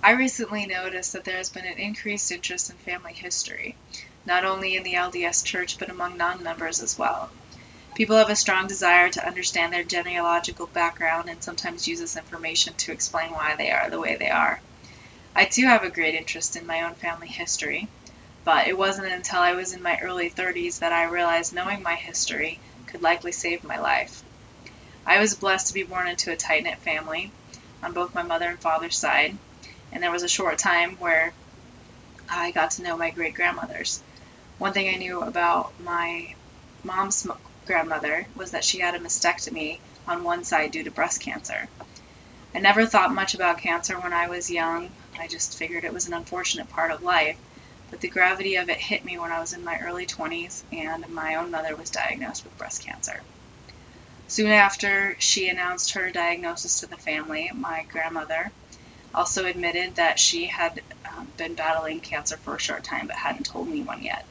I recently noticed that there has been an increased interest in family history, not only in the LDS Church but among non-members as well. People have a strong desire to understand their genealogical background and sometimes use this information to explain why they are the way they are. I too have a great interest in my own family history, but it wasn't until I was in my early 30s that I realized knowing my history could likely save my life. I was blessed to be born into a tight-knit family on both my mother and father's side, and there was a short time where I got to know my great-grandmothers. One thing I knew about my mom's grandmother was that she had a mastectomy on one side due to breast cancer. I never thought much about cancer when I was young. I just figured it was an unfortunate part of life, but the gravity of it hit me when I was in my early 20s and my own mother was diagnosed with breast cancer. Soon after she announced her diagnosis to the family, my grandmother also admitted that she had been battling cancer for a short time but hadn't told anyone yet.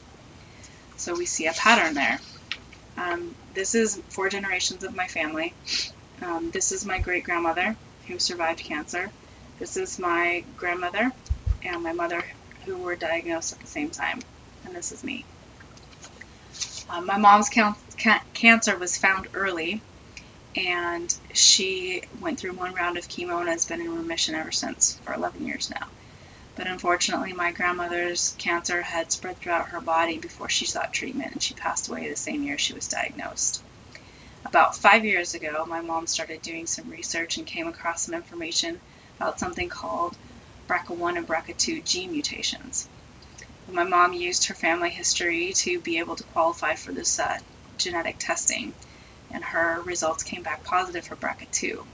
So we see a pattern there. This is 4 generations of my family. This is my great-grandmother who survived cancer. This is my grandmother and my mother who were diagnosed at the same time. And this is me. My mom's cancer was found early, and she went through 1 round of chemo and has been in remission ever since for 11 years now. But unfortunately, my grandmother's cancer had spread throughout her body before she sought treatment, and she passed away the same year she was diagnosed. About 5 years ago, my mom started doing some research and came across some information about something called BRCA1 and BRCA2 gene mutations. My mom used her family history to be able to qualify for this genetic testing, and her results came back positive for BRCA2.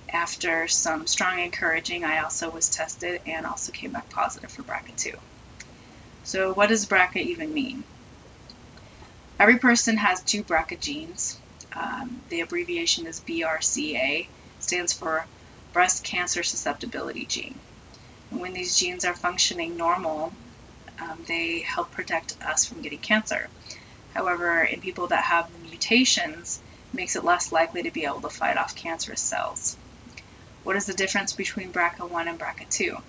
After some strong encouraging, I also was tested and also came back positive for BRCA2. So what does BRCA even mean? Every person has 2 BRCA genes. The abbreviation is BRCA, stands for breast cancer susceptibility gene. And when these genes are functioning normal, they help protect us from getting cancer. However, in people that have mutations, it makes it less likely to be able to fight off cancerous cells. What is the difference between BRCA1 and BRCA2?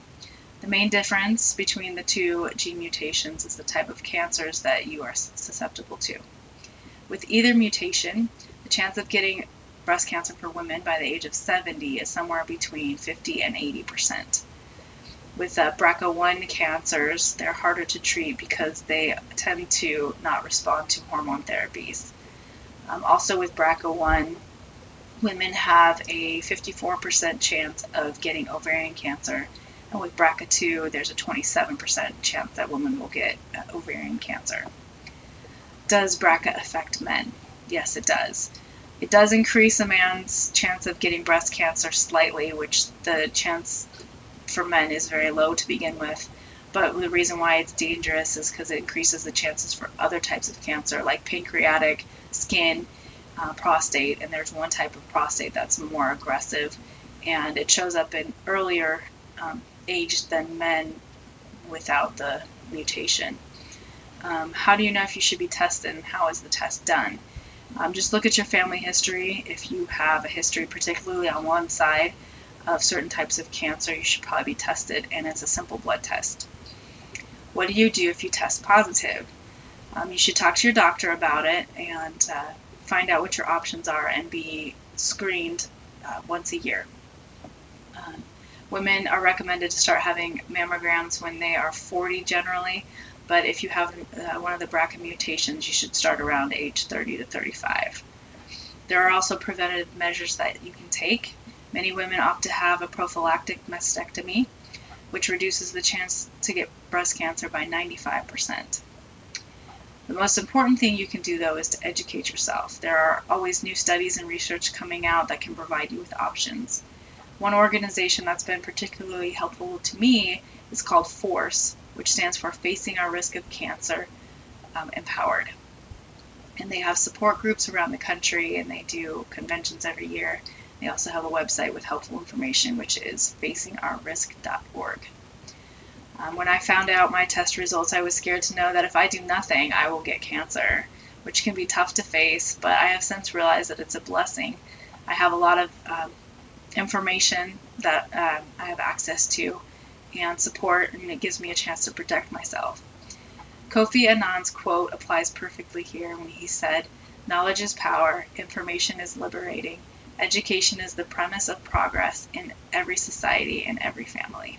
The main difference between the 2 gene mutations is the type of cancers that you are susceptible to. With either mutation, the chance of getting breast cancer for women by the age of 70 is somewhere between 50 and 80%. With BRCA1 cancers, they're harder to treat because they tend to not respond to hormone therapies. Also with BRCA1, women have a 54% chance of getting ovarian cancer, and with BRCA2, there's a 27% chance that women will get ovarian cancer. Does BRCA affect men? Yes, it does. It does increase a man's chance of getting breast cancer slightly, which the chance for men is very low to begin with. But the reason why it's dangerous is because it increases the chances for other types of cancer, like pancreatic, skin, prostate, and there's one type of prostate that's more aggressive, and it shows up in earlier age than men without the mutation. How do you know if you should be tested, and how is the test done? Just look at your family history. If you have a history, particularly on one side, of certain types of cancer, you should probably be tested, and it's a simple blood test. What do you do if you test positive? You should talk to your doctor about it and find out what your options are and be screened once a year. Women are recommended to start having mammograms when they are 40 generally, but if you have one of the BRCA mutations, you should start around age 30 to 35. There are also preventative measures that you can take. Many women opt to have a prophylactic mastectomy, which reduces the chance to get breast cancer by 95%. The most important thing you can do, though, is to educate yourself. There are always new studies and research coming out that can provide you with options. One organization that's been particularly helpful to me is called FORCE, which stands for Facing Our Risk of Cancer Empowered. And they have support groups around the country, and they do conventions every year. They also have a website with helpful information, which is facingourrisk.org. When I found out my test results, I was scared to know that if I do nothing, I will get cancer, which can be tough to face, but I have since realized that it's a blessing. I have a lot of information that I have access to, and support, and it gives me a chance to protect myself. Kofi Annan's quote applies perfectly here when he said, "Knowledge is power, information is liberating, education is the premise of progress in every society and every family."